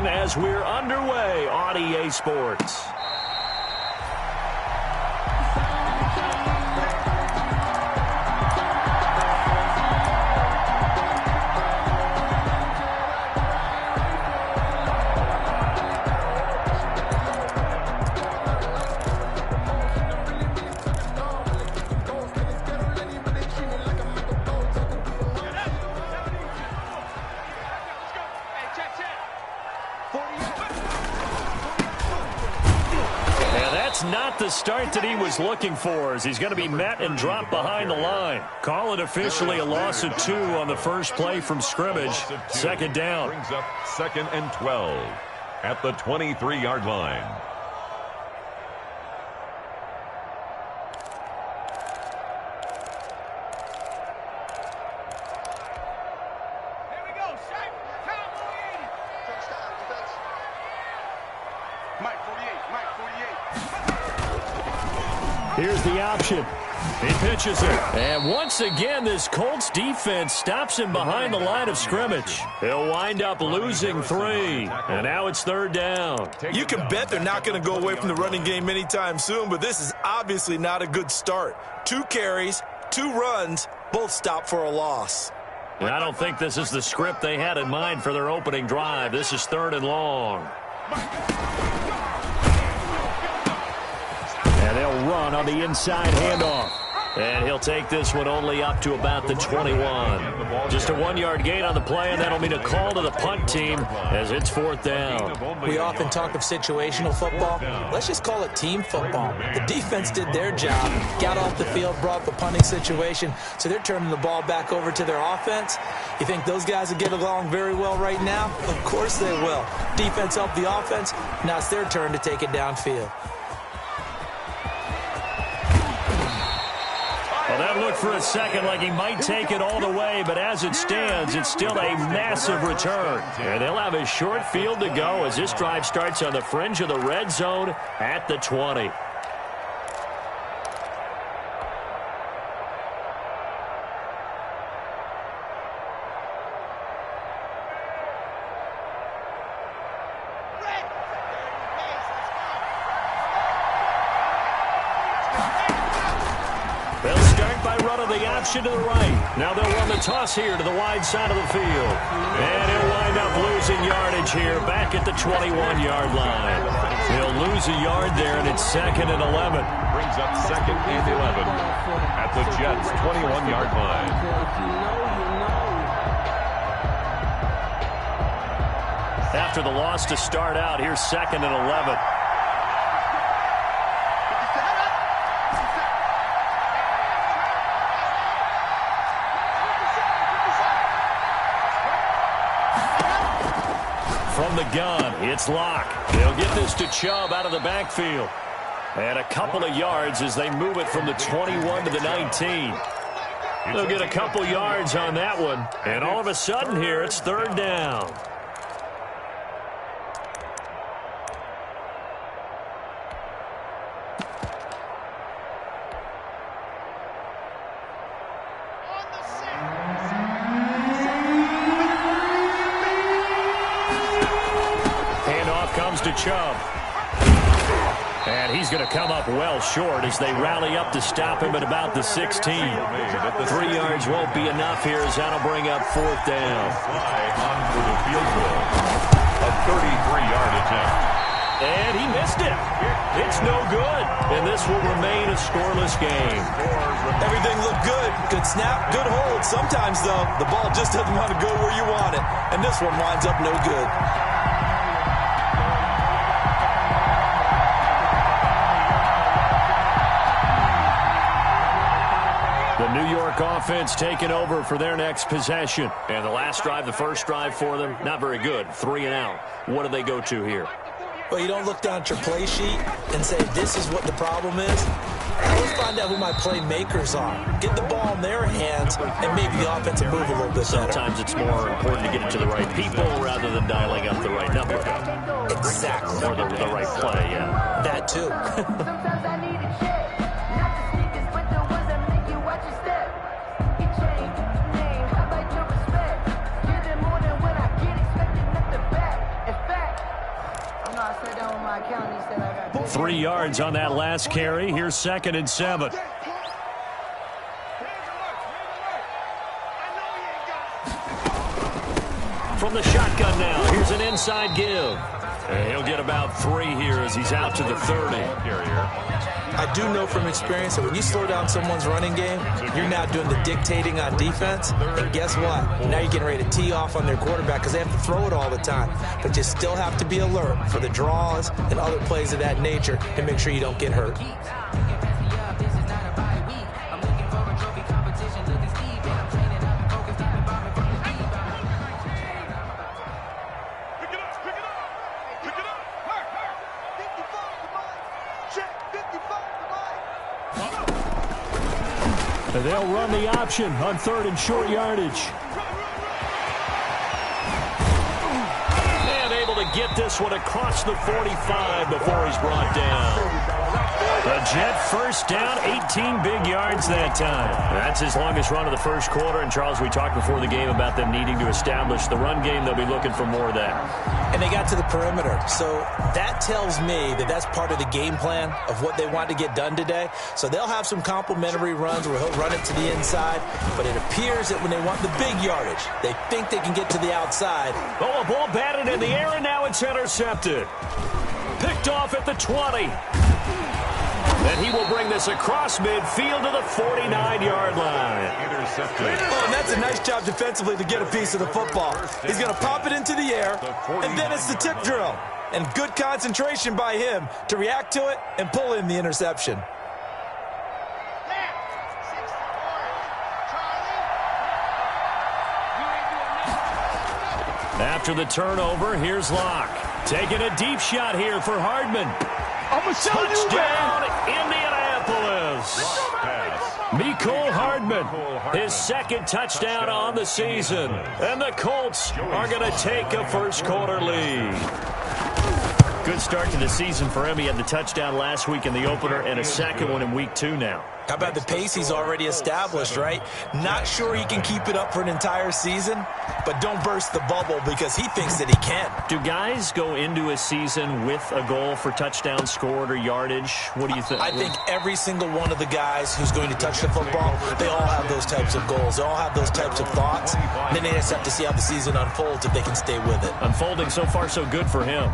As we're underway on EA Sports. Not the start that he was looking for, as he's going to be met and dropped behind the line. Call it officially a loss of 2 on the first play from scrimmage. Second down. Brings up 2nd and 12 at the 23-yard line. Here's the option. He pitches it. And once again, this Colts defense stops him behind the line of scrimmage. He'll wind up losing 3. And now it's 3rd down. You can bet they're not going to go away from the running game anytime soon, but this is obviously not a good start. 2 carries, 2 runs, both stopped for a loss. And I don't think this is the script they had in mind for their opening drive. This is 3rd and long. And they'll run on the inside handoff. And he'll take this one only up to about the 21. Just a 1-yard gain on the play, and that'll mean a call to the punt team as it's 4th down. We often talk of situational football. Let's just call it team football. The defense did their job, got off the field, brought the punting situation, so they're turning the ball back over to their offense. You think those guys will get along very well right now? Of course they will. Defense helped the offense. Now it's their turn to take it downfield. Well, that looked for a second like he might take it all the way, but as it stands, it's still a massive return. And they'll have a short field to go as this drive starts on the fringe of the red zone at the 20. To the right. Now they'll run the toss here to the wide side of the field. And he'll wind up losing yardage here back at the 21-yard line. He'll lose a yard there, and it's 2nd and 11. Brings up 2nd and 11 at the Jets' 21-yard line. After the loss to start out, here's 2nd and 11. From the gun, it's Locke. They'll get this to Chubb out of the backfield. And a couple of yards as they move it from the 21 to the 19. They'll get a couple yards on that one. And all of a sudden here, it's 3rd down. To Chubb. And he's going to come up well short as they rally up to stop him at about the 16. 3 yards won't be enough here as that'll bring up 4th down. On for the field goal. A 33-yard attempt. And he missed it. It's no good. And this will remain a scoreless game. Everything looked good. Good snap, good hold. Sometimes, though, the ball just doesn't want to go where you want it. And this one winds up no good. New York offense taking over for their next possession. And the last drive, the first drive for them, not very good. 3 and out. What do they go to here? Well, you don't look down at your play sheet and say, this is what the problem is. Always find out who my playmakers are. Get the ball in their hands, and maybe the offense will move a little bit better. Sometimes it's more important to get it to the right people rather than dialing up the right number. Exactly. Or the right play, yeah. That, too. 3 yards on that last carry. Here's 2nd and 7. From the shotgun now, here's an inside give. And he'll get about 3 here as he's out to the 30. I do know from experience that when you slow down someone's running game, you're now doing the dictating on defense. And guess what? Now you're getting ready to tee off on their quarterback because they have to throw it all the time. But you still have to be alert for the draws and other plays of that nature and make sure you don't get hurt. And they'll run the option on 3rd and short yardage. And able to get this one across the 45 before he's brought down. The Jet first down, 18 big yards that time. That's his longest run of the first quarter. And, Charles, we talked before the game about them needing to establish the run game. They'll be looking for more of that. And they got to the perimeter. So that tells me that that's part of the game plan of what they want to get done today. So they'll have some complimentary runs where he'll run it to the inside. But it appears that when they want the big yardage, they think they can get to the outside. Oh, a ball batted in the air, and now it's intercepted. Picked off at the 20. And he will bring this across midfield to the 49-yard line. Intercepted. Oh, and that's a nice job defensively to get a piece of the football. He's going to pop it into the air, and then it's the tip drill. And good concentration by him to react to it and pull in the interception. After the turnover, here's Locke. Taking a deep shot here for Hardman. Touchdown, Indianapolis. Mecole Hardman, his 2nd touchdown on the season. And the Colts are going to take a first-quarter lead. Good start to the season for him. He had the touchdown last week in the opener and a second one in week 2 now. How about the pace he's already established, right? Not sure he can keep it up for an entire season, but don't burst the bubble because he thinks that he can. Do guys go into a season with a goal for touchdowns scored or yardage? What do you think? I think every single one of the guys who's going to touch the football, they all have those types of goals. They all have those types of thoughts. And then they just have to see how the season unfolds if they can stay with it. Unfolding so far so good for him.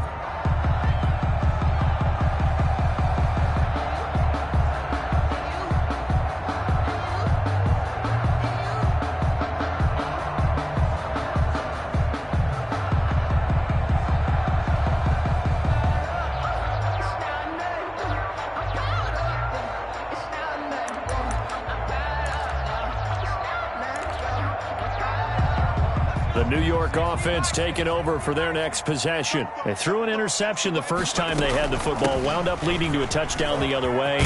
The New York offense taking over for their next possession. They threw an interception the first time they had the football, wound up leading to a touchdown the other way.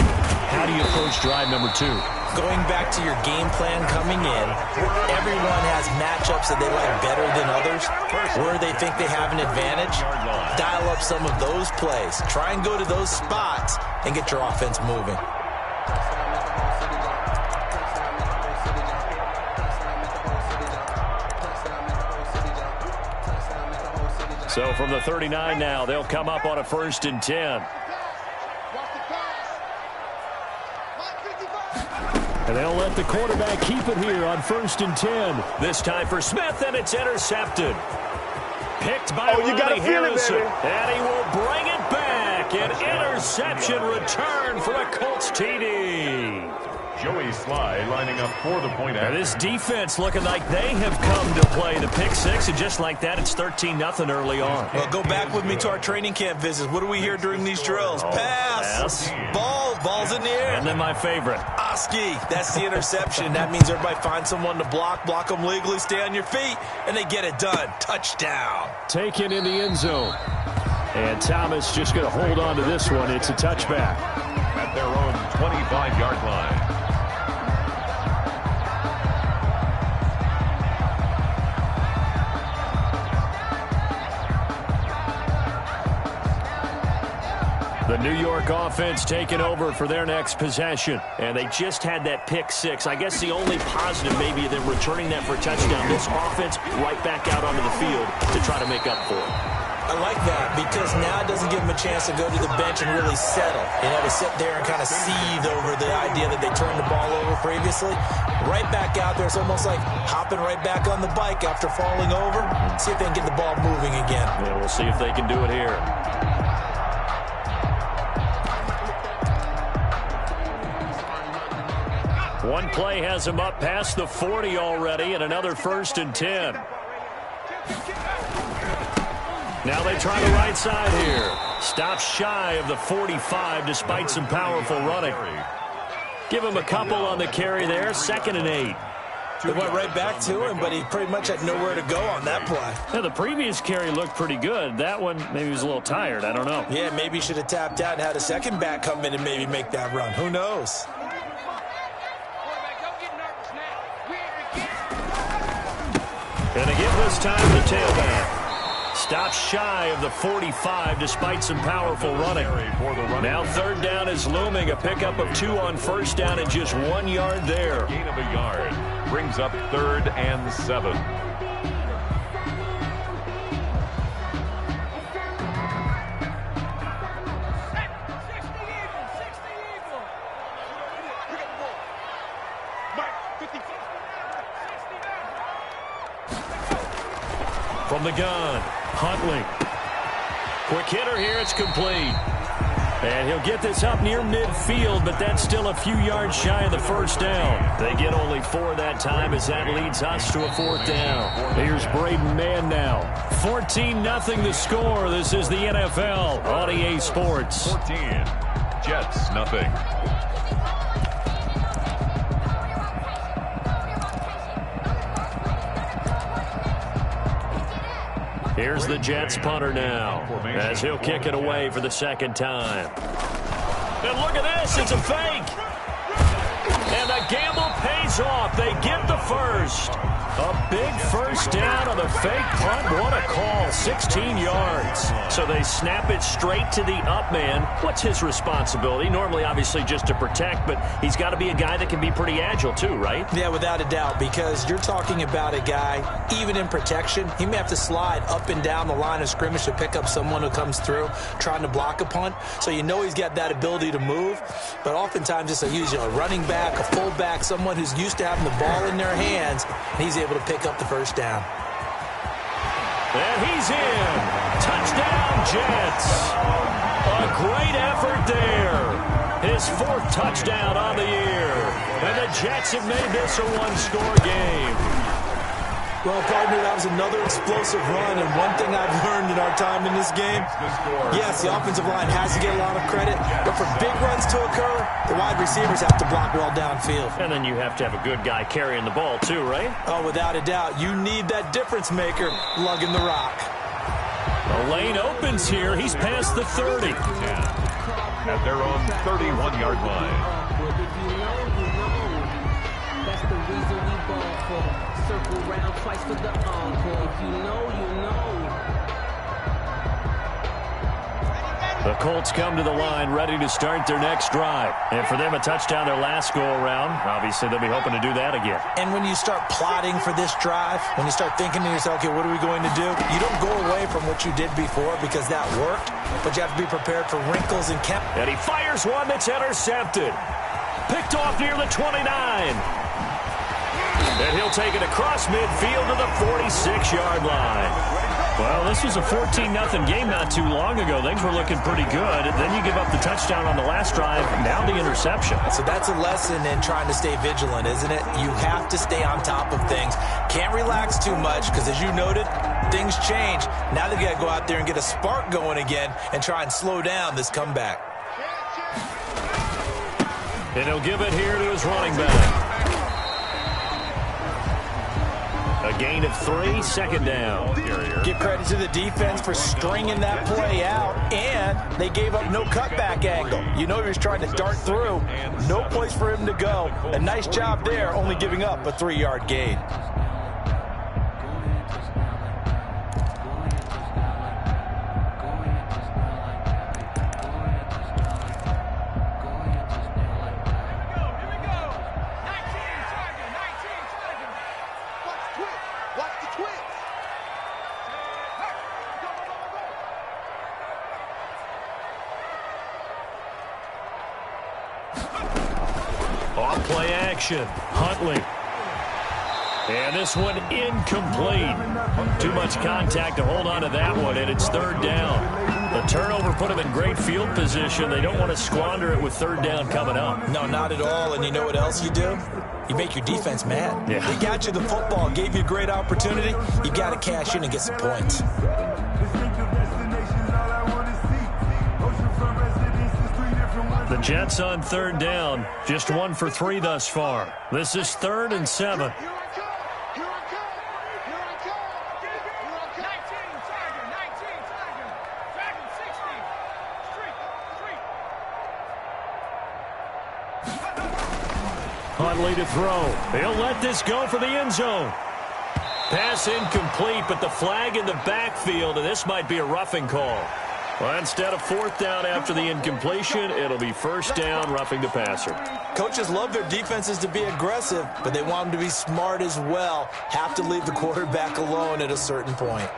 How do you approach drive number 2? Going back to your game plan coming in, everyone has matchups that they like better than others, where they think they have an advantage. Dial up some of those plays. Try and go to those spots and get your offense moving. So from the 39 now, they'll come up on a 1st and 10. And they'll let the quarterback keep it here on 1st and 10. This time for Smith, and it's intercepted. Picked by Ronnie Harrison. And he will bring it back. An interception return for a Colts TD. Joey Sly lining up for the point after. This defense looking like they have come to play the pick 6, and just like that, it's 13-0 early on. Well, go back with me to our training camp visits. What do we hear during these drills? Pass. Ball's in the air. And then my favorite. Oski, that's the interception. That means everybody finds someone to block them legally, stay on your feet, and they get it done. Touchdown. Taken in the end zone. And Thomas just going to hold on to this one. It's a touchback. At their own 25-yard line. The New York offense taking over for their next possession. And they just had that pick 6. I guess the only positive maybe than returning that for a touchdown. This offense right back out onto the field to try to make up for it. I like that because now it doesn't give him a chance to go to the bench and really settle. You know, to sit there and kind of seethe over the idea that they turned the ball over previously. Right back out there. It's almost like hopping right back on the bike after falling over. See if they can get the ball moving again. Yeah, we'll see if they can do it here. One play has him up past the 40 already, and another 1st and 10. Now they try the right side here. Stops shy of the 45 despite some powerful running. Give him a couple on the carry there. 2nd and 8. They went right back to him, but he pretty much had nowhere to go on that play. Yeah, the previous carry looked pretty good. That one, maybe he was a little tired. I don't know. Yeah, maybe he should have tapped out and had a second back come in and maybe make that run. Who knows? And again this time, the tailback. Stops shy of the 45 despite some powerful running. Now 3rd down is looming. A pickup of 2 on 1st down and just 1 yard there. Gain of a yard. Brings up 3rd and 7. From the gun, Huntley. Quick hitter here, it's complete. And he'll get this up near midfield, but that's still a few yards shy of the 1st down. They get only 4 that time as that leads us to a 4th down. Here's Braden Mann now. 14-0 the score. This is the NFL on EA Sports. 14. Jets, nothing. Here's the Jets punter now as he'll kick it away for the 2nd time. And look at this, it's a fake. And the gamble pays off. They get the 1st. A big 1st down on the fake punt. What a call, 16 yards. So they snap it straight to the up man. What's his responsibility? Normally, obviously, just to protect, but he's got to be a guy that can be pretty agile too, right? Yeah, without a doubt, because you're talking about a guy, even in protection, he may have to slide up and down the line of scrimmage to pick up someone who comes through trying to block a punt. So you know he's got that ability to move, but oftentimes it's usually a running back, a fullback, someone who's used to having the ball in their hands, and he's able to pick up the 1st down. And he's in. Touchdown, Jets. A great effort there. His 4th touchdown on the year. And the Jets have made this a one-score game. Well, partner, that was another explosive run, and one thing I've learned in our time in this game, yes, the offensive line has to get a lot of credit, but for big runs to occur, the wide receivers have to block well downfield. And then you have to have a good guy carrying the ball too, right? Oh, without a doubt. You need that difference maker lugging the rock. The lane opens here. He's past the 30. At their own 31-yard line. That's the reason we ball for. Circle round twice for the encore. If you know, you know. The Colts come to the line ready to start their next drive. And for them, a touchdown their last go-around. Obviously, they'll be hoping to do that again. And when you start plotting for this drive, when you start thinking to yourself, okay, what are we going to do? You don't go away from what you did before because that worked, but you have to be prepared for wrinkles and count. And he fires one that's intercepted. Picked off near the 29. And he'll take it across midfield to the 46-yard line. Well, this was a 14-0 game not too long ago. Things were looking pretty good. Then you give up the touchdown on the last drive, now the interception. So that's a lesson in trying to stay vigilant, isn't it? You have to stay on top of things. Can't relax too much because, as you noted, things change. Now they've got to go out there and get a spark going again and try and slow down this comeback. And he'll give it here to his running back. A gain of 3, 2nd down. Give credit to the defense for stringing that play out, and they gave up no cutback angle. You know he was trying to dart through. No place for him to go. A nice job there, only giving up a 3-yard gain. play action. Huntley. And this one incomplete. Too much contact to hold on to that one, and it's third down. The turnover put them in great field position. They don't want to squander it with third down coming up. No, not at all. And you know what else you do? You make your defense mad. Yeah. They got you the football, gave you a great opportunity. You got to cash in and get some points. The Jets on third down, just 1 for 3 thus far. This is 3rd and 7. Huntley to throw. He'll let this go for the end zone. Pass incomplete, but the flag in the backfield, and this might be a roughing call. Well, instead of 4th down after the incompletion, it'll be 1st down, roughing the passer. Coaches love their defenses to be aggressive, but they want them to be smart as well. Have to leave the quarterback alone at a certain point.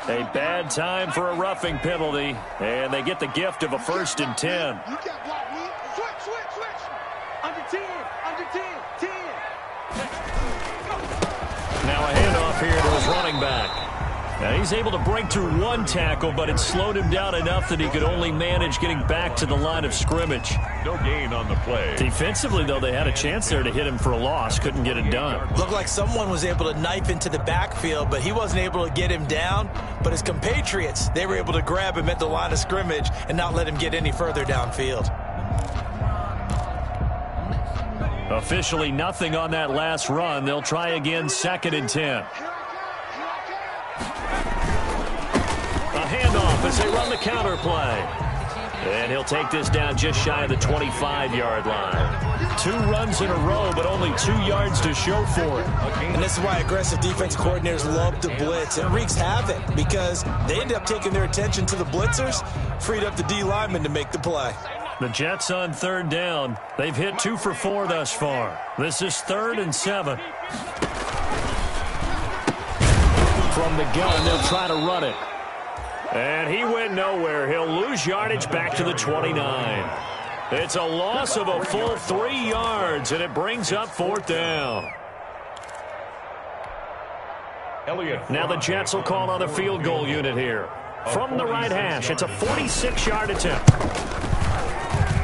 A bad time for a roughing penalty, and they get the gift of a 1st and 10. Now a handoff here to his running back. Now he's able to break through 1 tackle, but it slowed him down enough that he could only manage getting back to the line of scrimmage. No gain on the play. Defensively, though, they had a chance there to hit him for a loss. Couldn't get it done. Looked like someone was able to knife into the backfield, but he wasn't able to get him down. But his compatriots, they were able to grab him at the line of scrimmage and not let him get any further downfield. Officially nothing on that last run. They'll try again, 2nd and 10. A handoff as they run the counter play. And he'll take this down just shy of the 25-yard line. 2 runs in a row, but only 2 yards to show for it. And this is why aggressive defense coordinators love to blitz. It wreaks havoc because they end up taking their attention to the blitzers, freed up the D lineman to make the play. The Jets on 3rd down. They've hit 2 for 4 thus far. This is 3rd and 7. From the gun, they'll try to run it. And he went nowhere. He'll lose yardage back to the 29. It's a loss of a full 3 yards, and it brings up 4th down. Now the Jets will call on the field goal unit here. From the right hash, it's a 46-yard attempt.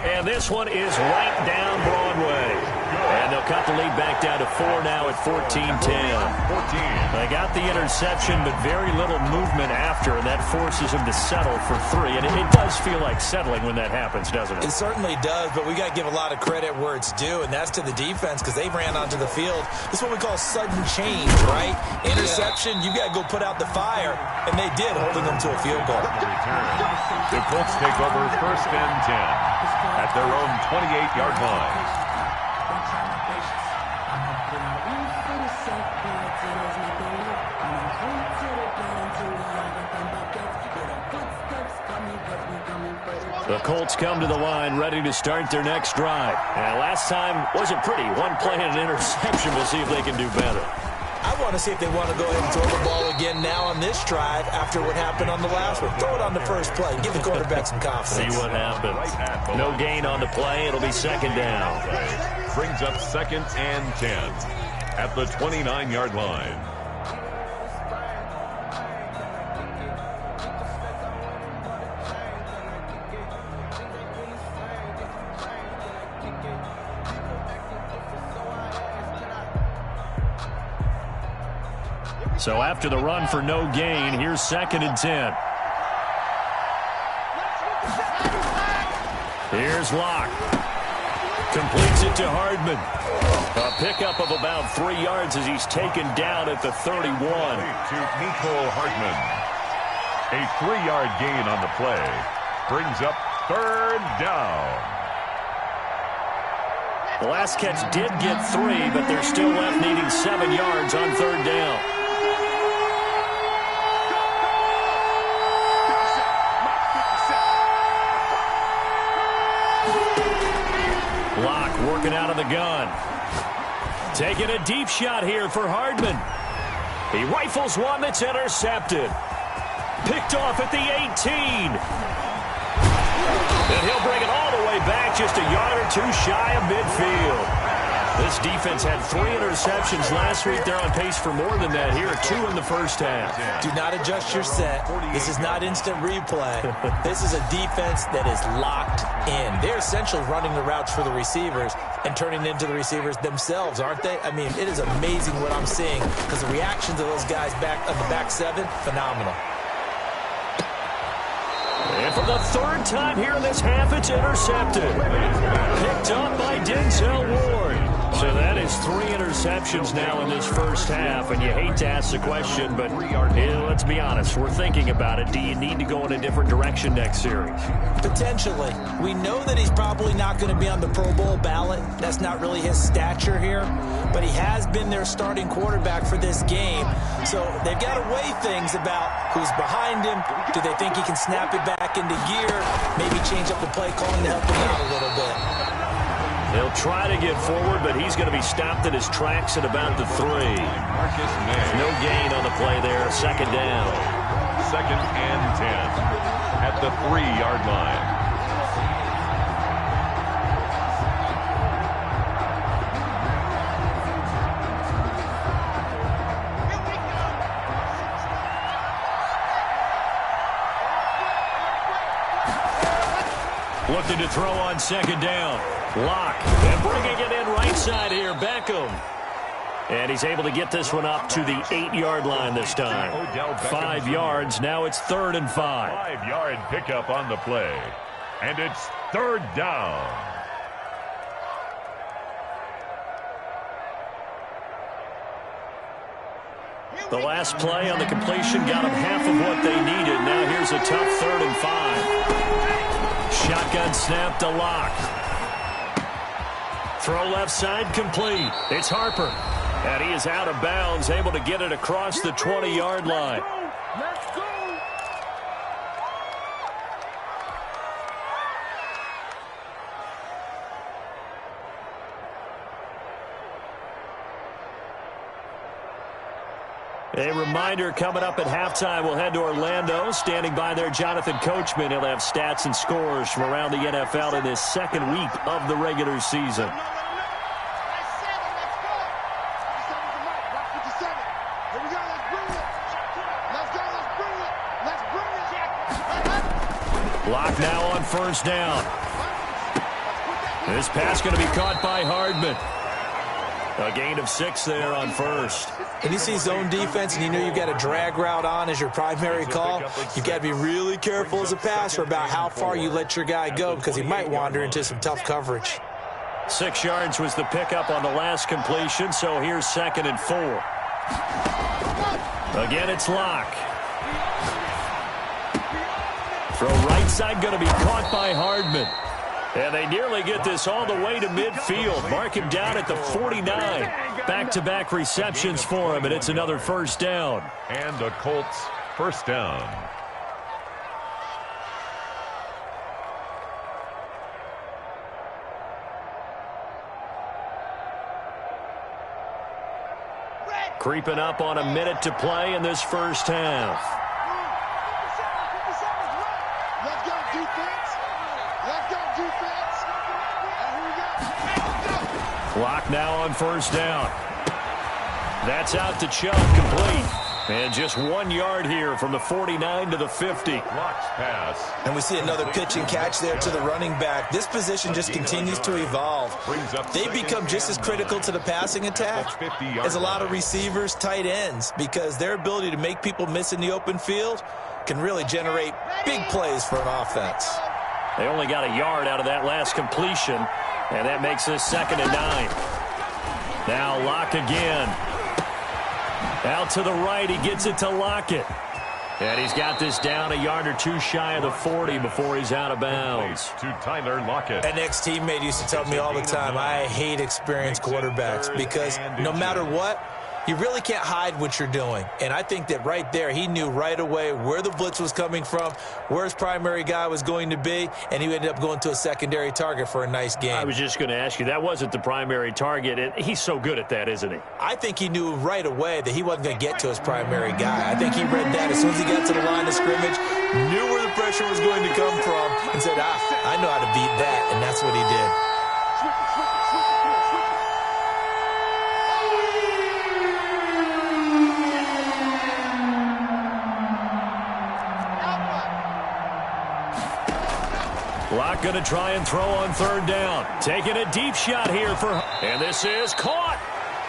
And this one is right down Broadway. And they'll cut the lead back down to 4 now at 14-10. They got the interception, but very little movement after, and that forces them to settle for 3. And it does feel like settling when that happens, doesn't it? It certainly does, but we got to give a lot of credit where it's due, and that's to the defense because they ran onto the field. This is what we call sudden change, right? Interception, you got to go put out the fire, and they did, holding them to a field goal. The Colts take over 1st and 10 at their own 28-yard line. The Colts come to the line ready to start their next drive. And last time wasn't pretty. 1 play and an interception. We'll see if they can do better. I want to see if they want to go ahead and throw the ball again now on this drive after what happened on the last one. Throw it on the first play. Give the quarterback some confidence. See what happens. No gain on the play. It'll be 2nd down. Brings up 2nd and 10 at the 29-yard line. So after the run for no gain, here's 2nd and 10. Here's Locke. Completes it to Hardman. A pickup of about 3 yards as he's taken down at the 31. To Nico Hardman. A 3-yard gain on the play. Brings up 3rd down. The last catch did get 3, but they're still left needing 7 yards on 3rd down. Locke working out of the gun. Taking a deep shot here for Hardman. He rifles one that's intercepted. Picked off at the 18. And he'll bring it all the way back, just a yard or two shy of midfield. This defense had 3 interceptions last week. They're on pace for more than that here, 2 in the first half. Do not adjust your set. This is not instant replay. This is a defense that is locked in. They're essentially running the routes for the receivers and turning into the receivers themselves, aren't they? I mean, it is amazing what I'm seeing because the reactions of those guys back on the back 7, phenomenal. And for the 3rd time here in this half, it's intercepted. Picked up by Denzel Ward. So that is 3 interceptions now in this first half, and you hate to ask the question, but let's be honest, we're thinking about it. Do you need to go in a different direction next series? Potentially. We know that he's probably not going to be on the Pro Bowl ballot. That's not really his stature here, but he has been their starting quarterback for this game. So they've got to weigh things about who's behind him. Do they think he can snap it back into gear? Maybe change up the play calling to help him out a little bit. He'll try to get forward, but he's going to be stopped in his tracks at about the 3. No gain on the play there. 2nd down. 2nd and 10 at the 3-yard line. Looking to throw on 2nd down. Lock. And bringing it in right side here, BangM. And he's able to get this one up to the 8-yard line this time. 5 yards. Now it's 3rd and 5. 5-yard pickup on the play. And it's 3rd down. The last play on the completion got them half of what they needed. Now here's a tough 3rd and 5. Shotgun snap to Lock. Throw left side complete. It's Harper. And he is out of bounds, able to get it across the 20-yard line. Let's go. A reminder coming up at halftime, we'll head to Orlando. Standing by there, Jonathan Coachman. He'll have stats and scores from around the NFL in this 2nd week of the regular season. Lock now on 1st down. This pass going to be caught by Hardman. A gain of 6 there on 1st. When you see zone defense and you know you've got a drag route on as your primary call, you've got to be really careful as a passer about how far you let your guy go because he might wander into some tough coverage. 6 yards was the pickup on the last completion, so here's 2nd and 4. Again, it's Lock. Throw right side going to be caught by Hardman. And they nearly get this all the way to midfield. Mark him down at the 49. Back-to-back receptions for him, and it's another 1st down. And the Colts 1st down. Creeping up on a minute to play in this first half. Let's go, defense. Let's go, defense. And here we go. Lock now on 1st down. That's out to Chubb, complete. And just 1 yard here from the 49 to the 50. Lock's pass. And we see another pitch and catch there to the running back. This position just continues to evolve. They become just as critical to the passing attack as a lot of receivers, tight ends, because their ability to make people miss in the open field can really generate big plays for an offense. They only got a yard out of that last completion, and that makes this 2nd and 9. Now Lock again. Out to the right, he gets it to Lockett. And he's got this down a yard or 2 shy of the 40 before he's out of bounds. To Tyler Lockett. An ex-teammate used to tell me all the time, I hate experienced quarterbacks because no matter what, you really can't hide what you're doing. And I think that right there, he knew right away where the blitz was coming from, where his primary guy was going to be, and he ended up going to a secondary target for a nice game. I was just going to ask you, that wasn't the primary target. And he's so good at that, isn't he? I think he knew right away that he wasn't going to get to his primary guy. I think he read that as soon as he got to the line of scrimmage, Knew where the pressure was going to come from and said, I know how to beat that, and that's what he did. Locke going to try and throw on third down. Taking a deep shot here and this is caught.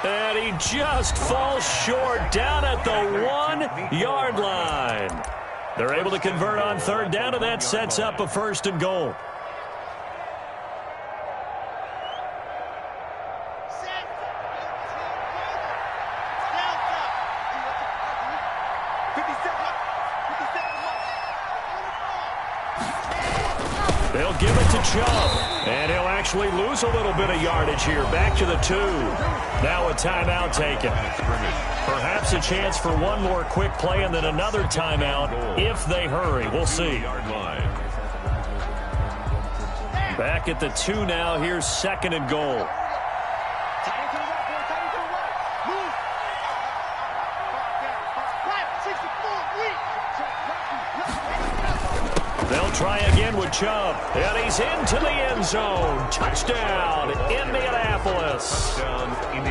And he just falls short down at the 1-yard line. They're able to convert on third down, and that sets up a 1st and goal. They'll give it to Chubb, and he'll actually lose a little bit of yardage here. Back to the 2. Now a timeout taken. Perhaps a chance for one more quick play and then another timeout if they hurry. We'll see. Back at the 2 now. Here's 2nd and goal. They'll try again with Chubb, and he's into the end zone. Touchdown, Indianapolis.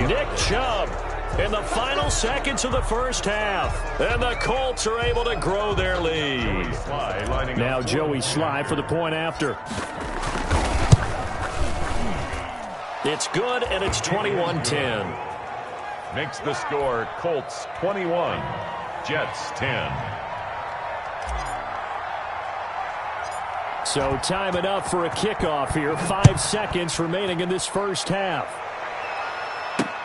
Nick Chubb in the final seconds of the first half. And the Colts are able to grow their lead. Now Joey Sly for the point after. It's good, and it's 21-10. Makes the score Colts 21, Jets 10. So time it up for a kickoff here. 5 seconds remaining in this first half.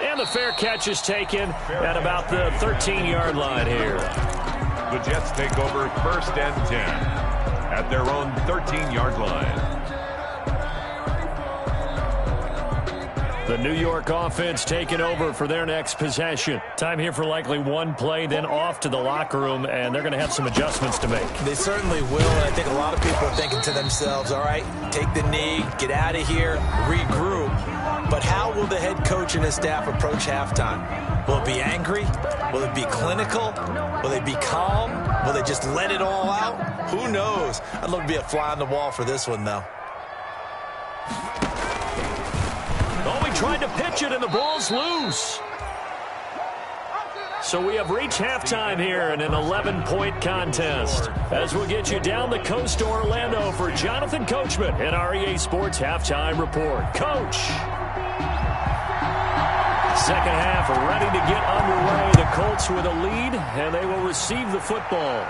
And the fair catch is taken at about the 13-yard line here. The Jets take over 1st and 10 at their own 13-yard line. The New York offense taking over for their next possession. Time here for likely one play, then off to the locker room, and they're going to have some adjustments to make. They certainly will, and I think a lot of people are thinking to themselves, all right, take the knee, get out of here, regroup. But how will the head coach and his staff approach halftime? Will it be angry? Will it be clinical? Will they be calm? Will they just let it all out? Who knows? I'd love to be a fly on the wall for this one, though. Tried to pitch it, and the ball's loose. So we have reached halftime here in an 11-point contest. As we'll get you down the coast to Orlando for Jonathan Coachman in our EA Sports Halftime Report. Coach. Second half ready to get underway. The Colts with a lead, and they will receive the football.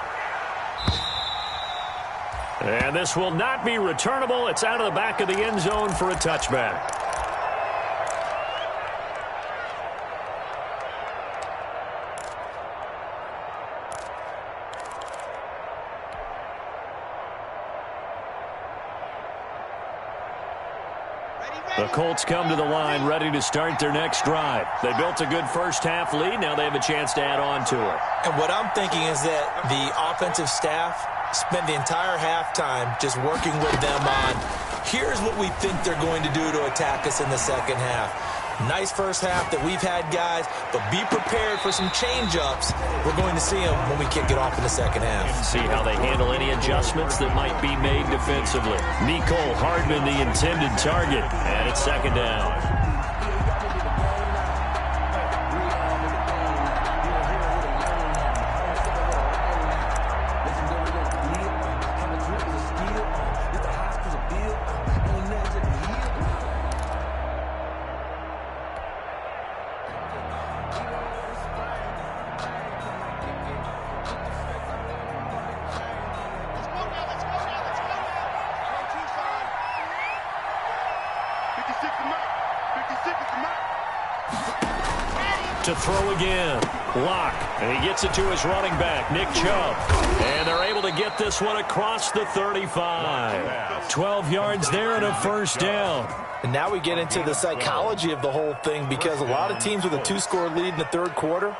And this will not be returnable. It's out of the back of the end zone for a touchback. The Colts come to the line ready to start their next drive. They built a good first half lead. Now they have a chance to add on to it. And what I'm thinking is that the offensive staff spent the entire halftime just working with them on, here's what we think they're going to do to attack us in the second half. Nice first half that we've had, guys, but be prepared for some change-ups. We're going to see them when we kick it off in the second half. See how they handle any adjustments that might be made defensively. Mecole Hardman, the intended target, and it's 2nd down. To throw again. Locke. And he gets it to his running back, Nick Chubb. And they're able to get this one across the 35. 12 yards there and a 1st down. And now we get into the psychology of the whole thing, because a lot of teams with a 2-score lead in the third quarter,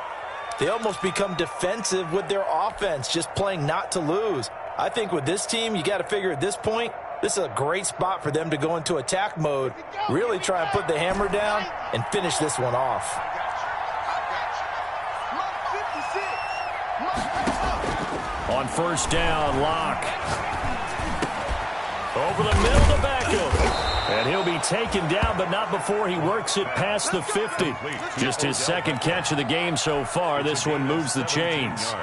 they almost become defensive with their offense, just playing not to lose. I think with this team, you got to figure at this point, this is a great spot for them to go into attack mode, really try and put the hammer down and finish this one off. On first down, Locke. Over the middle to Beckham. And he'll be taken down, but not before he works it past the 50. Just his second catch of the game so far. This one moves the chains.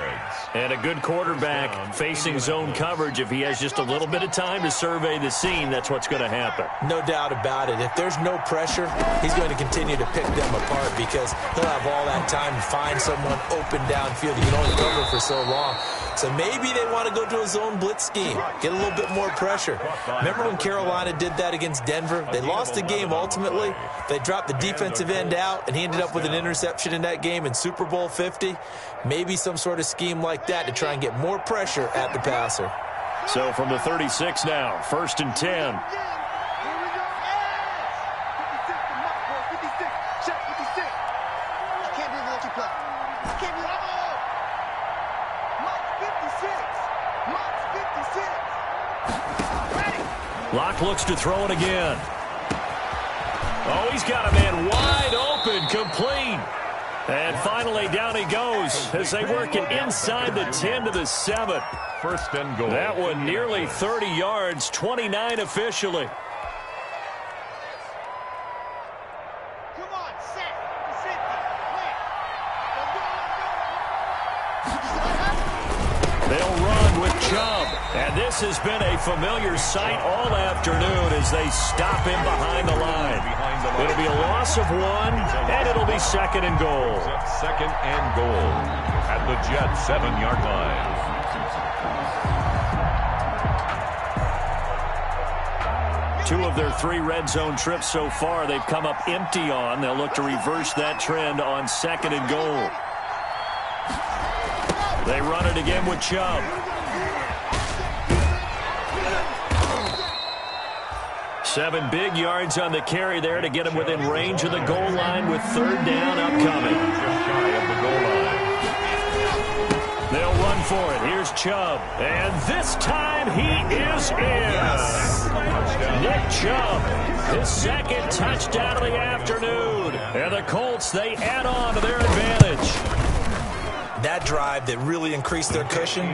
And a good quarterback facing zone coverage. If he has just a little bit of time to survey the scene, that's what's going to happen. No doubt about it. If there's no pressure, he's going to continue to pick them apart because he'll have all that time to find someone open downfield. He can only cover for so long. So maybe they want to go to a zone blitz scheme, get a little bit more pressure. Remember when Carolina did that against Denver? They lost the game ultimately. They dropped the defensive end out, and he ended up with an interception in that game in Super Bowl 50. Maybe some sort of scheme like that to try and get more pressure at the passer. So from the 36 now, 1st and 10. Locke looks to throw it again. Oh, he's got a man wide open, complete. And finally, down he goes as they work it inside the 10 to the 7. 1st and goal. That one nearly 30 yards, 29 officially. Come on, set. They'll run with Chubb. And this has been a familiar sight all afternoon as they stop him behind the line. It'll be a loss of 1, and it'll be 2nd and goal. 2nd and goal at the Jets' 7-yard line. 2 of their 3 red zone trips so far they've come up empty on. They'll look to reverse that trend on 2nd and goal. They run it again with Chubb. 7 big yards on the carry there to get him within range of the goal line with 3rd down upcoming. Just shy of the goal line. They'll run for it. Here's Chubb. And this time he is in. Nick Chubb, his 2nd touchdown of the afternoon. And the Colts, they add on to their advantage. That drive that really increased their cushion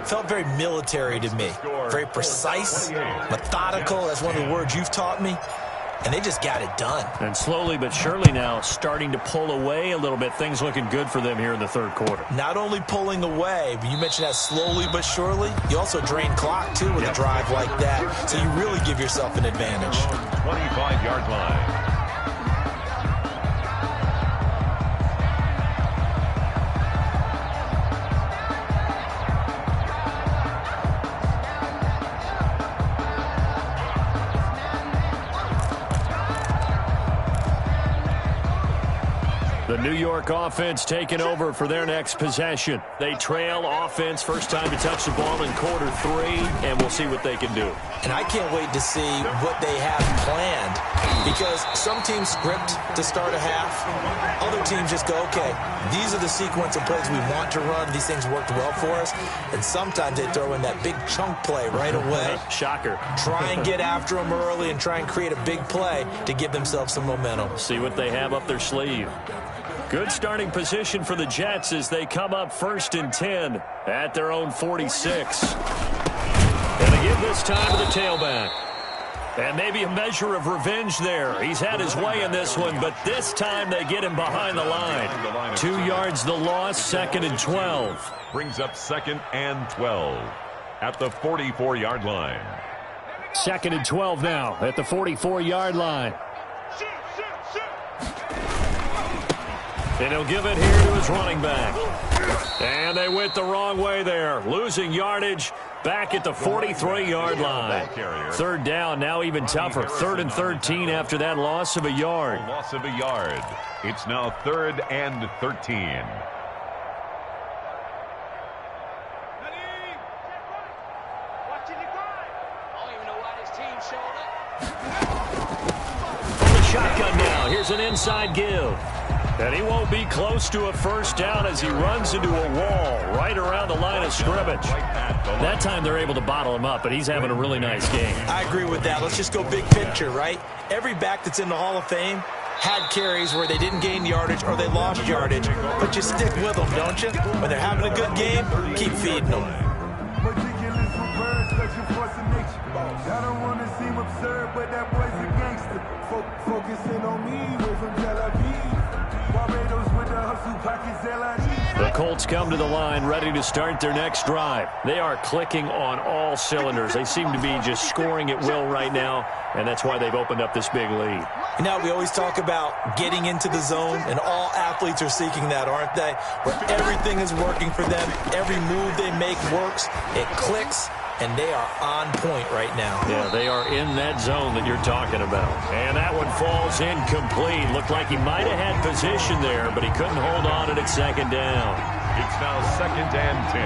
felt very military to me. Very precise, methodical. That's one of the words you've taught me. And they just got it done. And slowly but surely now starting to pull away a little bit. Things looking good for them here in the 3rd quarter. Not only pulling away, but you mentioned that slowly but surely. You also drain clock, too, with a drive like that. So you really give yourself an advantage. 25-yard line. The New York offense taking over for their next possession. They trail offense, first time to touch the ball in quarter 3, and we'll see what they can do. And I can't wait to see what they have planned, because some teams script to start a half. Other teams just go, okay, these are the sequence of plays we want to run. These things worked well for us. And sometimes they throw in that big chunk play right away. Shocker. Try and get after them early and try and create a big play to give themselves some momentum. See what they have up their sleeve. Good starting position for the Jets as they come up 1st and 10 at their own 46. And they give this time to the tailback. And maybe a measure of revenge there. He's had his way in this one, but this time they get him behind the line. 2 yards the loss, 2nd and 12. Brings up 2nd and 12 at the 44-yard line. 2nd and 12 now at the 44-yard line. And he'll give it here to his running back. And they went the wrong way there. Losing yardage back at the 43-yard line. 3rd down, now even tougher. 3rd and 13 after that loss of a yard. Loss of a yard. It's now 3rd and 13. From the shotgun now, here's an inside give. And he won't be close to a first down as he runs into a wall right around the line of scrimmage. That time they're able to bottle him up, but he's having a really nice game. I agree with that. Let's just go big picture, right? Every back that's in the Hall of Fame had carries where they didn't gain yardage or they lost yardage, but you stick with them, don't you? When they're having a good game, keep feeding them. Ridiculous with words, such a force of nature. I don't want to seem absurd, but that boy's a gangster. Focusing on me, way from Tel Aviv. Barbados with the hustle, pockets LID. The Colts come to the line ready to start their next drive. They are clicking on all cylinders. They seem to be just scoring at will right now, and that's why they've opened up this big lead. You know, we always talk about getting into the zone, and all athletes are seeking that, aren't they? Where everything is working for them, every move they make works, it clicks, and they are on point right now. Yeah, they are in that zone that you're talking about. And that one falls incomplete. Looked like he might have had position there, but he couldn't hold on to it at second down. It's now 2nd and 10.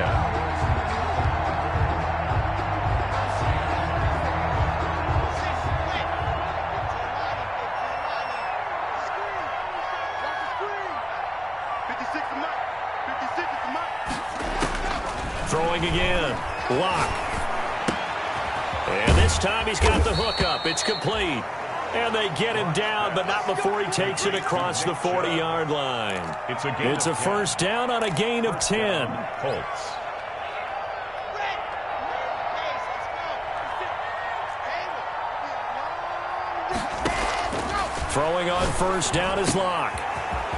Throwing again. Lock. And this time he's got the hook up. It's complete. And they get him down, but not before he takes it across the 40-yard line. It's a first down on a gain of 10. Colts. Throwing on first down is Lock.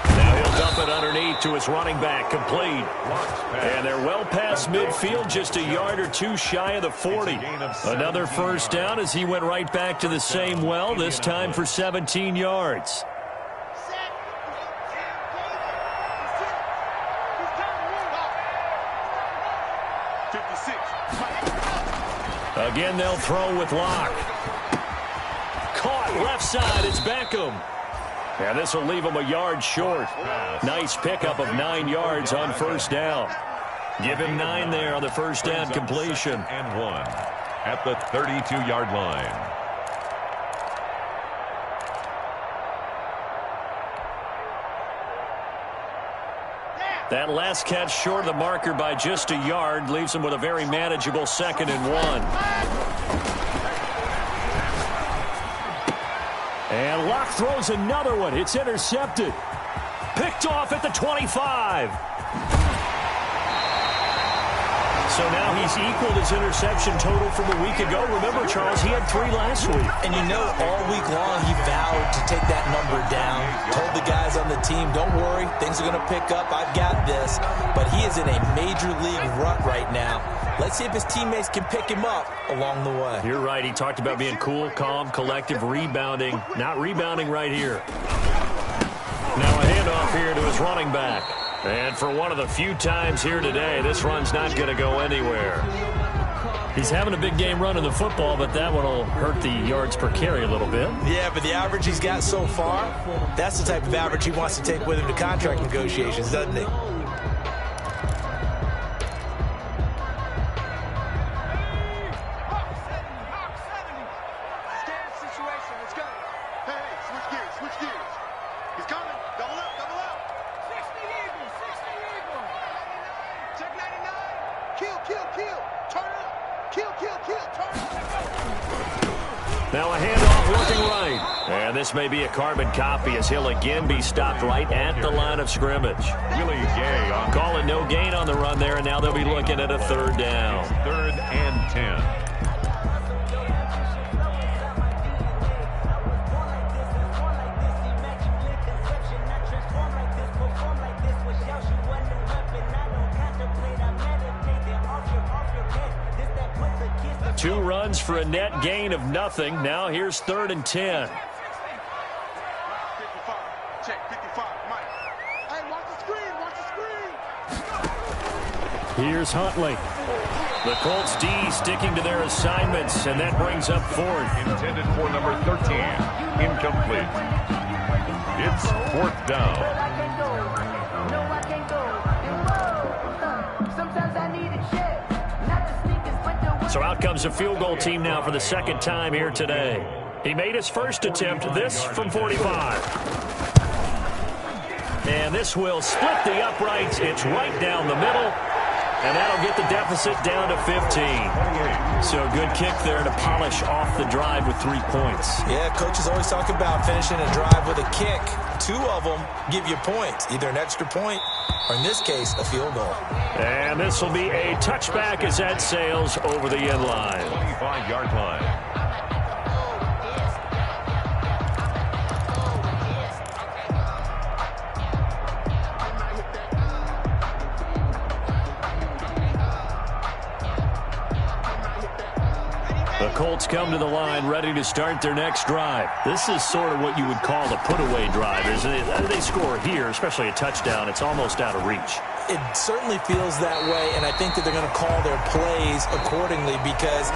Now he'll dump it underneath to his running back, complete. And they're well past midfield, just a yard or two shy of the 40. Another first down as he went right back to the same well, this time for 17 yards. Again, they'll throw with Lock. Caught left side, it's BangM. And this will leave him a yard short. Nice pickup of 9 yards on first down. Give him 9 there on the first down completion. And 1 at the 32-yard line. That last catch short of the marker by just a yard leaves him with a very manageable 2nd and 1. And Lock throws another one. It's intercepted. Picked off at the 25. So now he's equaled his interception total from a week ago. Remember, Charles, he had 3 last week. And you know, all week long he vowed to take that number down. Told the guys on the team, don't worry, things are going to pick up. I've got this. But he is in a major league rut right now. Let's see if his teammates can pick him up along the way. You're right. He talked about being cool, calm, collective, rebounding. Not rebounding right here. Now a handoff here to his running back. And for one of the few times here today, this run's not going to go anywhere. He's having a big game running the football, but that one will hurt the yards per carry a little bit. Yeah, but the average he's got so far, that's the type of average he wants to take with him to contract negotiations, doesn't he? Now a handoff working right. And this may be a carbon copy as he'll again be stopped right at the line of scrimmage. Willie Gay on calling no gain on the run there, and now they'll be looking at a 3rd down. 3rd and 10. Two runs for a net gain of nothing. Now here's 3rd and 10. Here's Huntley. The Colts D sticking to their assignments, and that brings up 4th. Intended for number 13. Incomplete. It's 4th down. So out comes a field goal team now for the 2nd time here today. He made his first attempt, this from 45. And this will split the uprights. It's right down the middle. And that'll get the deficit down to 15. So a good kick there to polish off the drive with 3 points. Yeah, coaches always talk about finishing a drive with a kick. 2 of them give you points, either an extra point or, in this case, a field goal. And this will be a touchback as that sails over the end line. 25-yard line. The Colts come to the line ready to start their next drive. This is sort of what you would call a put-away drive. As they score here, especially a touchdown, it's almost out of reach. It certainly feels that way, and I think that they're going to call their plays accordingly, because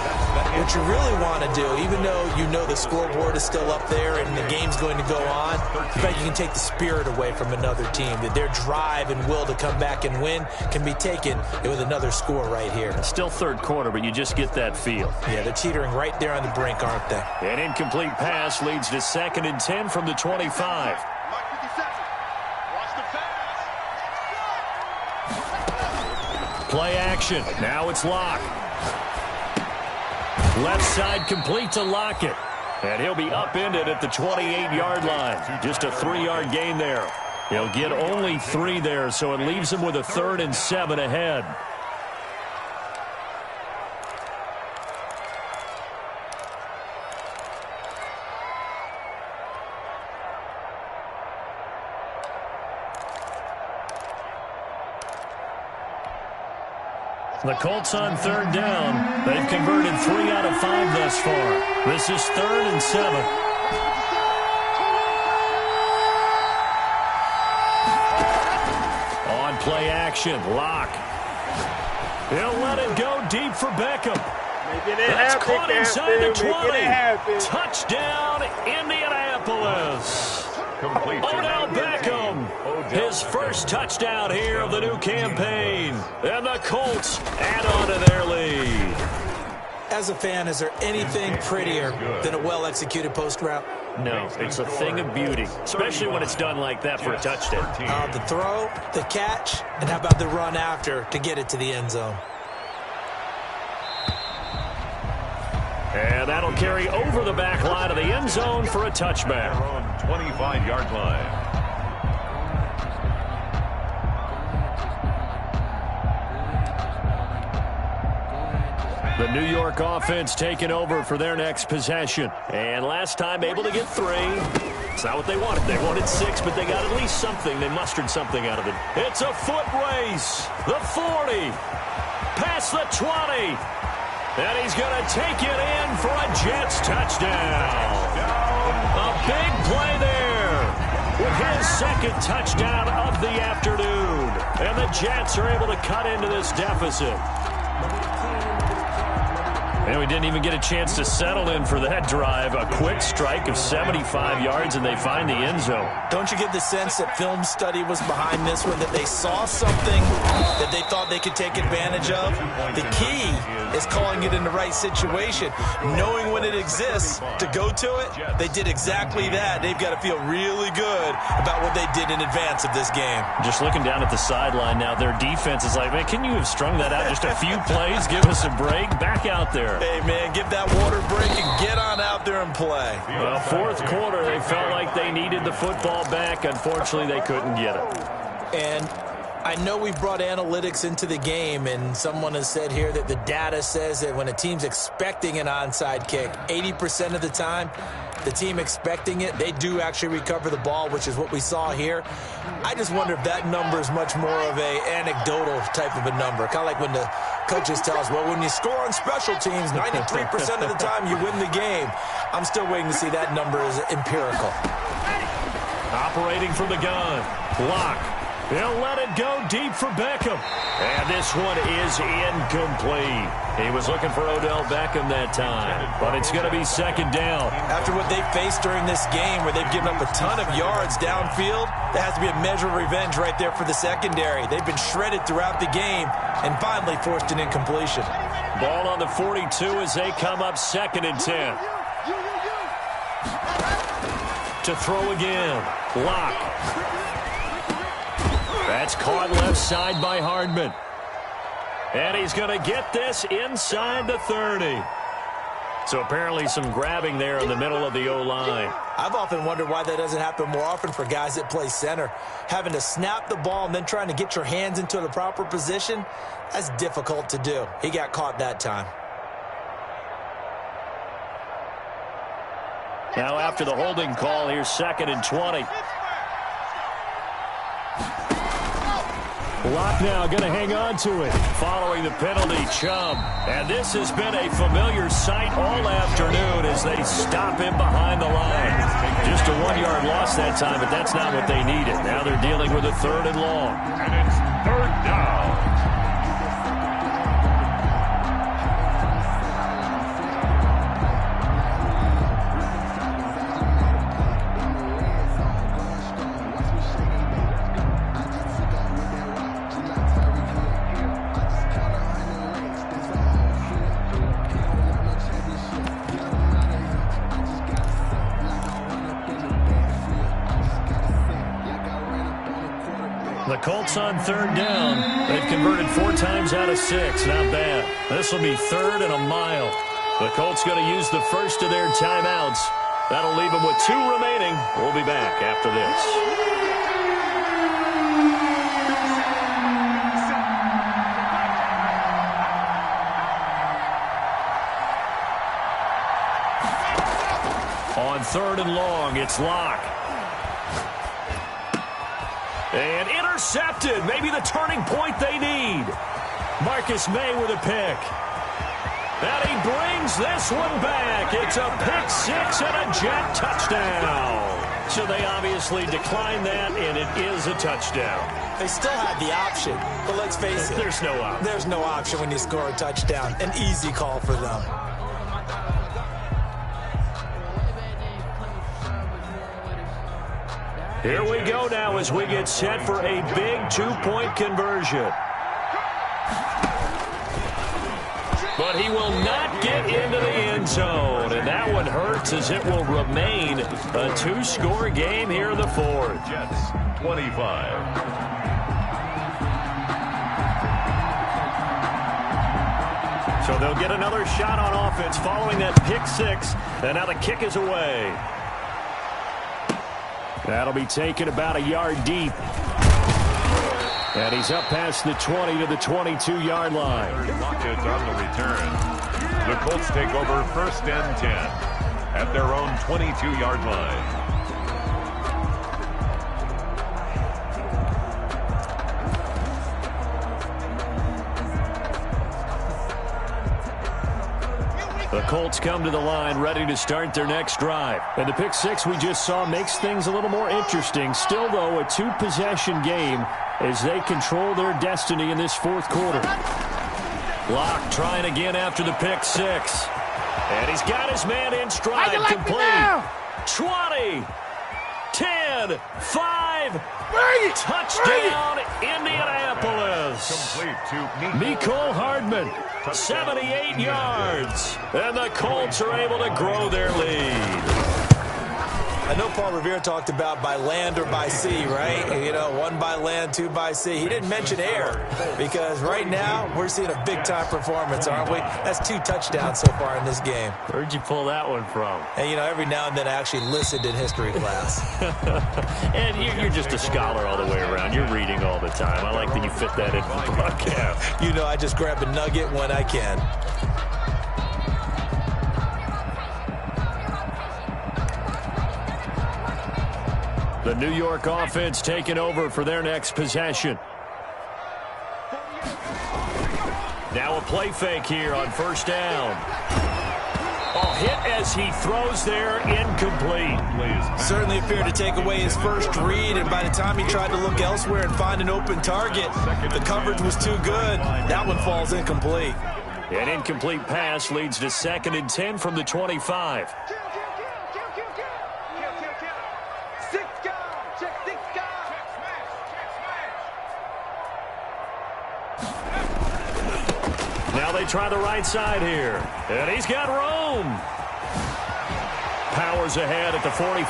what you really want to do, even though you know the scoreboard is still up there and the game's going to go on, in fact, you can take the spirit away from another team, that their drive and will to come back and win can be taken with another score right here. It's still third quarter, but you just get that feel. Yeah, they're teetering right there on the brink, aren't they? An incomplete pass leads to 2nd and 10 from the 25. Play action. Now it's Locke. Left side complete to Lockett. And he'll be upended at the 28-yard line. Just a 3-yard gain there. He'll get only 3 there, so it leaves him with a 3rd and 7 ahead. The Colts on 3rd down. They've converted 3 out of 5 thus far. This is 3rd and 7. On play action, Locke. He'll let it go deep for Beckham. That's caught inside the 20. Touchdown, Indianapolis. Odell Beckham, his first touchdown here of the new campaign. And the Colts add on to their lead. As a fan, is there anything prettier than a well-executed post route? No, it's a thing of beauty, especially when it's done like that for a touchdown. The throw, the catch, and how about the run after to get it to the end zone? And that'll carry over the back line of the end zone for a touchback. 25-yard line. The New York offense taking over for their next possession. And last time able to get 3. It's not what they wanted. They wanted 6, but they got at least something. They mustered something out of it. It's a foot race. The 40. Past the 20. And he's going to take it in for a Jets touchdown. A big play there with his 2nd touchdown of the afternoon. And the Jets are able to cut into this deficit. And we didn't even get a chance to settle in for that drive. A quick strike of 75 yards, and they find the end zone. Don't you get the sense that film study was behind this one, that they saw something that they thought they could take advantage of? The key is calling it in the right situation, knowing when it exists to go to it. They did exactly that. They've got to feel really good about what they did in advance of this game. Just looking down at the sideline now, their defense is like, man, can you have strung that out just a few plays? Give us a break. Back out there. Hey, man, give that water break and get on out there and play. Well, 4th quarter, they felt like they needed the football back. Unfortunately, they couldn't get it. And I know we brought analytics into the game, and someone has said here that the data says that when a team's expecting an onside kick, 80% of the time, the team expecting it, they do actually recover the ball, which is what we saw here. I just wonder if that number is much more of a anecdotal type of a number. Kind of like when the coaches tell us, well, when you score on special teams, 93% of the time you win the game. I'm still waiting to see that number is empirical. Operating from the gun. Locke. He'll let it go deep for Beckham. And this one is incomplete. He was looking for Odell Beckham that time, but it's going to be 2nd down. After what they faced during this game where they've given up a ton of yards downfield, there has to be a measure of revenge right there for the secondary. They've been shredded throughout the game and finally forced an incompletion. Ball on the 42 as they come up 2nd and 10. To throw again. Locke. That's caught left side by Hardman. And he's going to get this inside the 30. So apparently some grabbing there in the middle of the O-line. I've often wondered why that doesn't happen more often for guys that play center. Having to snap the ball and then trying to get your hands into the proper position, that's difficult to do. He got caught that time. Now after the holding call, here's 2nd and 20. Locke now going to hang on to it. Following the penalty, Chubb. And this has been a familiar sight all afternoon as they stop him behind the line. Just a 1-yard loss that time, but that's not what they needed. Now they're dealing with a 3rd and long. And it's 3rd down. The Colts on 3rd down. They've converted 4 times out of 6. Not bad. This will be 3rd and a mile. The Colts going to use the first of their timeouts. That'll leave them with 2 remaining. We'll be back after this. On 3rd and long, it's Locke. And intercepted. Maybe the turning point they need. Marcus May with a pick. And he brings this one back. It's a pick 6 and a jet touchdown. So they obviously declined that, and it is a touchdown. They still had the option, but let's face it. There's no option. There's no option when you score a touchdown. An easy call for them. Here we go now as we get set for a big 2-point conversion. But he will not get into the end zone. And that one hurts as it will remain a 2-score game here in the 4th. Jets 25. So they'll get another shot on offense following that pick 6. And now the kick is away. That'll be taken about a yard deep. And he's up past the 20 to the 22-yard line. Lockett on the return. The Colts take over 1st and 10 at their own 22-yard line. The Colts come to the line ready to start their next drive. And the pick 6 we just saw makes things a little more interesting. Still, though, a 2-possession game as they control their destiny in this 4th quarter. Locke trying again after the pick 6. And he's got his man in stride. Complete. 20, 10, 5. Touchdown, Indianapolis. Complete to Mecole Hardman. 78 yards. And the Colts are able to grow their lead. I know Paul Revere talked about by land or by sea, right? You know, 1 by land, 2 by sea. He didn't mention air because right now we're seeing a big-time performance, aren't we? That's 2 touchdowns so far in this game. Where'd you pull that one from? And, you know, every now and then I actually listened in history class. And you're just a scholar all the way around. You're reading all the time. I like that you fit that into the broadcast. You know, I just grab a nugget when I can. The New York offense taking over for their next possession. Now a play fake here on 1st down. Oh, hit as he throws there, incomplete. Certainly appeared to take away his first read, and by the time he tried to look elsewhere and find an open target, the coverage was too good. That one falls incomplete. An incomplete pass leads to 2nd and 10 from the 25. Now they try the right side here. And he's got room. Powers ahead at the 45.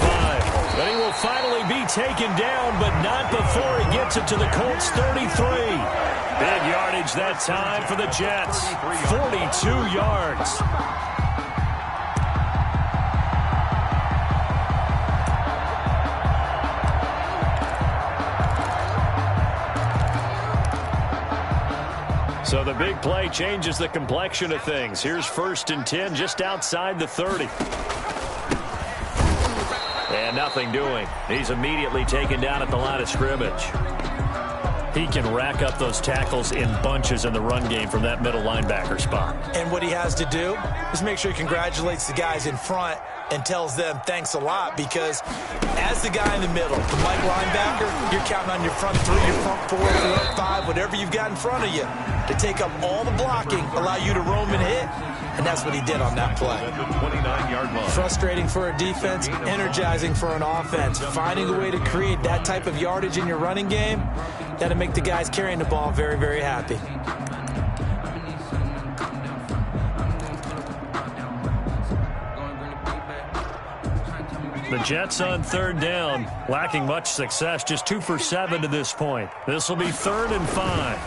And he will finally be taken down, but not before he gets it to the Colts 33. Big yardage that time for the Jets. 42 yards. So the big play changes the complexion of things. Here's 1st and 10 just outside the 30. And nothing doing. He's immediately taken down at the line of scrimmage. He can rack up those tackles in bunches in the run game from that middle linebacker spot. And what he has to do is make sure he congratulates the guys in front and tells them thanks a lot, because as the guy in the middle, the Mike linebacker, you're counting on your front 3, your front 4, your front 5, whatever you've got in front of you to take up all the blocking, allow you to roam and hit. And that's what he did on that play. Frustrating for a defense, energizing for an offense. Finding a way to create that type of yardage in your running game, that'll make the guys carrying the ball very, very happy. The Jets on 3rd down, lacking much success, just 2 for 7 to this point. This will be 3rd and 5.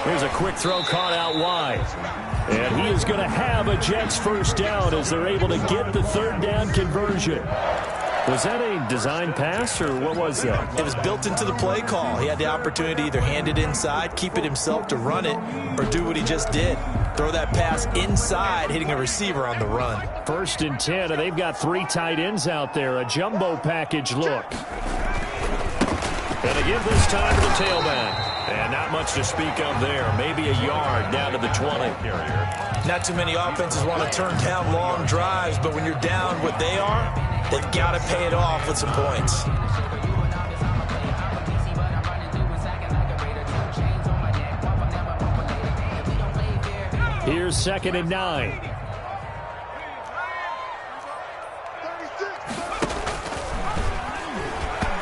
Here's a quick throw caught out wide. And he is going to have a Jets 1st down as they're able to get the 3rd down conversion. Was that a design pass, or what was that? It was built into the play call. He had the opportunity to either hand it inside, keep it himself to run it, or do what he just did. Throw that pass inside, hitting a receiver on the run. 1st and 10, and they've got 3 tight ends out there. A jumbo package look. And again this time to the tailback. And not much to speak of there. Maybe a yard down to the 20. Not too many offenses want to turn down long drives, but when you're down what they are, they've got to pay it off with some points. Here's 2nd and 9.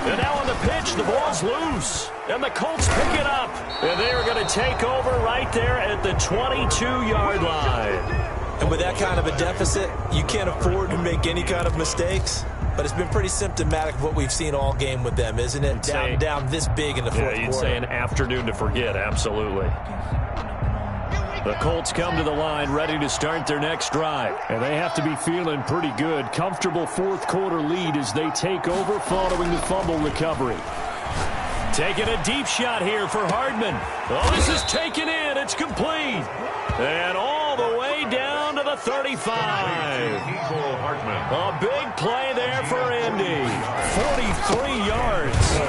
And now on the pitch, the ball's loose. And the Colts pick it up. And they are going to take over right there at the 22-yard line. And with that kind of a deficit, you can't afford to make any kind of mistakes. But it's been pretty symptomatic of what we've seen all game with them, isn't it? Down this big in the fourth quarter. Yeah, you'd say an afternoon to forget, absolutely. The Colts come to the line ready to start their next drive. And they have to be feeling pretty good. Comfortable 4th quarter lead as they take over following the fumble recovery. Taking a deep shot here for Hardman. Oh, this is taken in. It's complete. And all the way down to the 35. A big play there for Indy. 43 yards.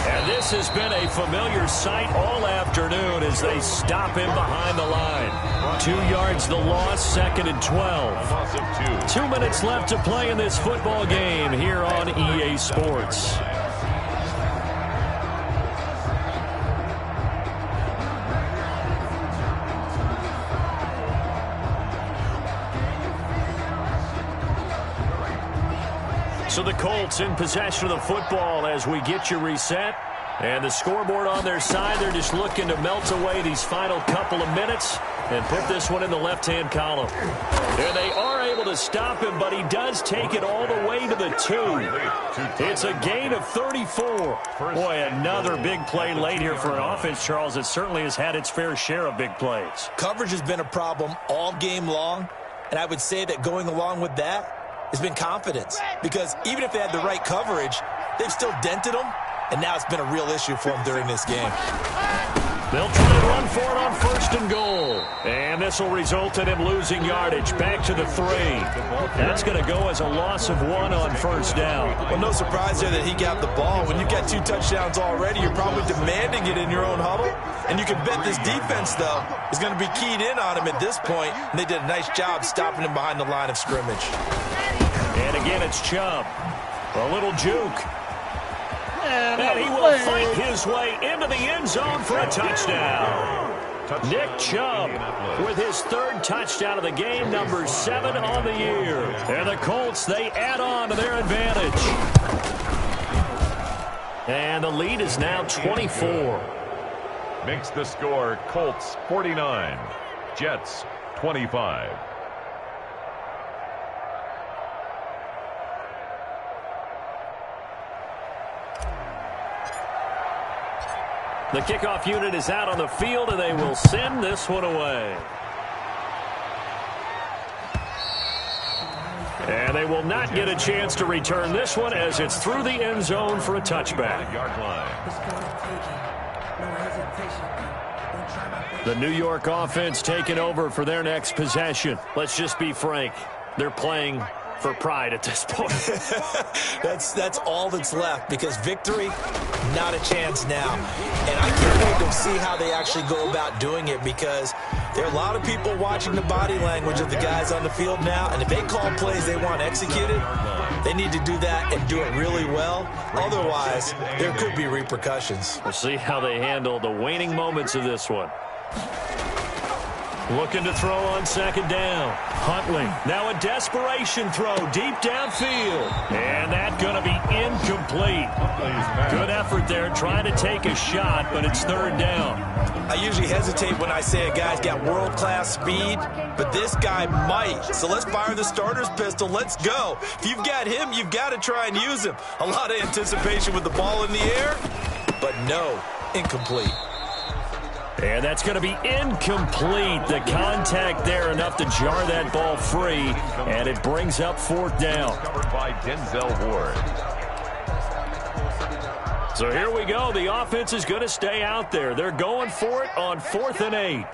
And this has been a familiar sight all afternoon as they stop him behind the line. 2 yards the loss, 2nd and 12. 2 minutes left to play in this football game here on EA Sports. So the Colts in possession of the football as we get you reset. And the scoreboard on their side, they're just looking to melt away these final couple of minutes and put this one in the left-hand column. And they are able to stop him, but he does take it all the way to the 2. It's a gain of 34. Boy, another big play late here for an offense, Charles, that certainly has had its fair share of big plays. Coverage has been a problem all game long, and I would say that going along with that has been confidence. Because even if they had the right coverage, they've still dented them, and now it's been a real issue for them during this game. They'll try to run for it on 1st and goal. And this will result in him losing yardage back to the 3. That's going to go as a loss of 1 on 1st down. Well, no surprise there that he got the ball. When you've got 2 touchdowns already, you're probably demanding it in your own huddle. And you can bet this defense, though, is going to be keyed in on him at this point. And they did a nice job stopping him behind the line of scrimmage. And again, it's Chubb. A little juke. And he will fight his way into the end zone for a touchdown. Nick Chubb with his 3rd touchdown of the game, number 7 on the year. And the Colts, they add on to their advantage. And the lead is now 24. Makes the score Colts 49, Jets 25. The kickoff unit is out on the field, and they will send this one away. And they will not get a chance to return this one as it's through the end zone for a touchback. The New York offense taking over for their next possession. Let's just be frank. They're playing for pride at this point. That's all that's left, because victory, not a chance now. And I can't wait to see how they actually go about doing it, because there are a lot of people watching the body language of the guys on the field now, and if they call plays they want executed, they need to do that and do it really well. Otherwise, there could be repercussions. We'll see how they handle the waning moments of this one. Looking to throw on second down. Huntley, now a desperation throw deep downfield. And that's going to be incomplete. Good effort there, trying to take a shot, but it's third down. I usually hesitate when I say a guy's got world-class speed, but this guy might. So let's fire the starter's pistol. Let's go. If you've got him, you've got to try and use him. A lot of anticipation with the ball in the air, but no, incomplete. And that's going to be incomplete. The contact there enough to jar that ball free, and it brings up fourth down. Covered by Denzel Ward. So here we go. The offense is going to stay out there. They're going for it on 4th and 8.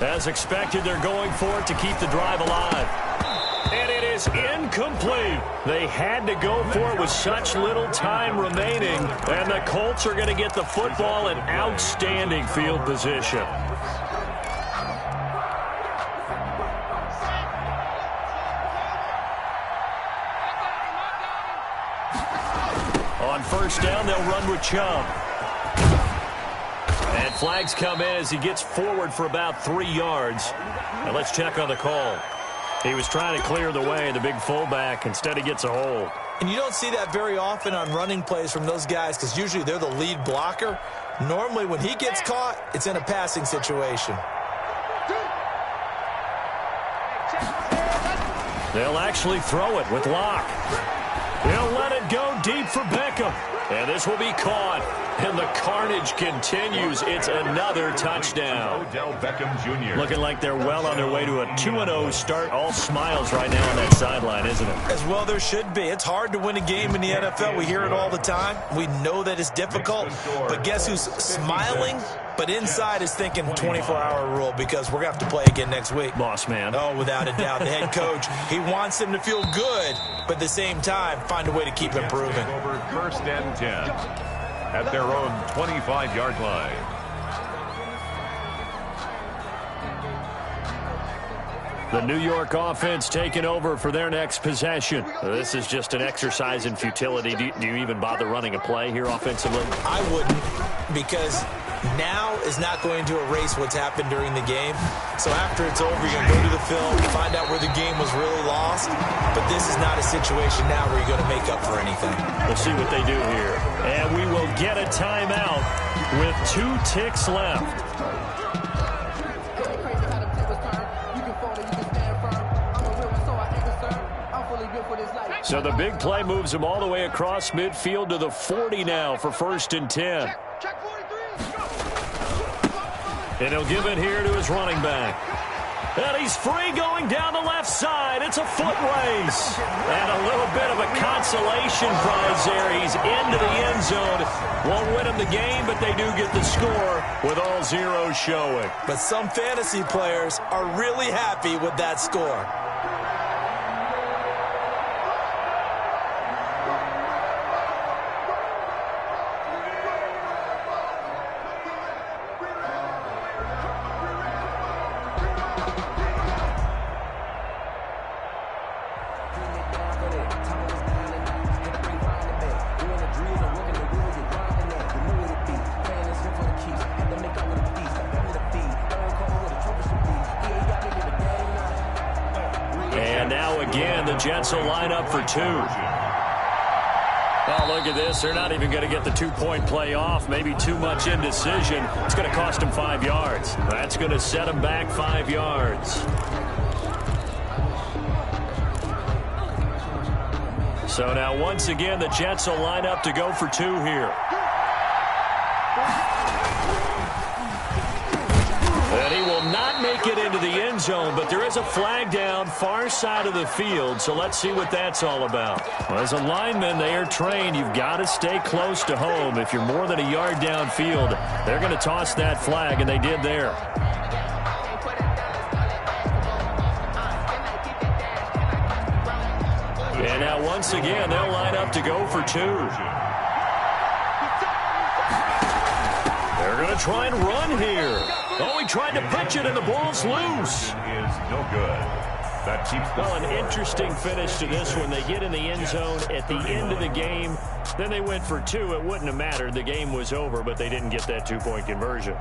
As expected, they're going for it to keep the drive alive. And it is incomplete. They had to go for it with such little time remaining. And the Colts are going to get the football in outstanding field position. On first down, they'll run with Chubb. And flags come in as he gets forward for about 3 yards. Now let's check on the call. He was trying to clear the way, the big fullback. Instead, he gets a hold. And you don't see that very often on running plays from those guys, because usually they're the lead blocker. Normally, when he gets caught, it's in a passing situation. They'll actually throw it with Locke. They'll let it go deep for Beckham. And this will be caught. And the carnage continues. It's another touchdown. Odell Beckham Jr. Looking like they're well on their way to a 2-0 start. All smiles right now on that sideline, isn't it? As well there should be. It's hard to win a game in the NFL. We hear it all the time. We know that it's difficult. But guess who's smiling? But inside is thinking 24-hour rule, because we're going to have to play again next week. Boss man. Oh, without a doubt. The head coach, he wants him to feel good, but at the same time, find a way to keep improving. Over 1st and 10 at their own 25-yard line. The New York offense taking over for their next possession. This is just an exercise in futility. Do you even bother running a play here offensively? I wouldn't, because now is not going to erase what's happened during the game. So after it's over, you're going to go to the film, find out where the game was really lost. But this is not a situation now where you're going to make up for anything. We'll see what they do here. And we will get a timeout with 2 ticks left. So the big play moves him all the way across midfield to the 40 now for 1st and 10. And he'll give it here to his running back. And he's free going down the left side. It's a foot race. And a little bit of a consolation prize there. He's into the end zone. Won't win him the game, but they do get the score with all zeros showing. But some fantasy players are really happy with that score. Jets will line up for 2. Oh, look at this. They're not even going to get the 2-point play off. Maybe too much indecision. It's going to cost them 5 yards. That's going to set them back 5 yards. So now once again, the Jets will line up to go for 2 here. And he will not make it into the end zone, but there is a flag down far side of the field, so let's see what that's all about. Well, as a lineman, they are trained. You've got to stay close to home. If you're more than a yard downfield, they're going to toss that flag, and they did there. And now once again, they'll line up to go for 2. They're going to try and run here. Oh, he tried to pitch it, and the ball's loose. Is no good. That keeps well, an interesting finish to this one. They get in the end zone at the end of the game. Then they went for 2. It wouldn't have mattered. The game was over, but they didn't get that 2-point conversion.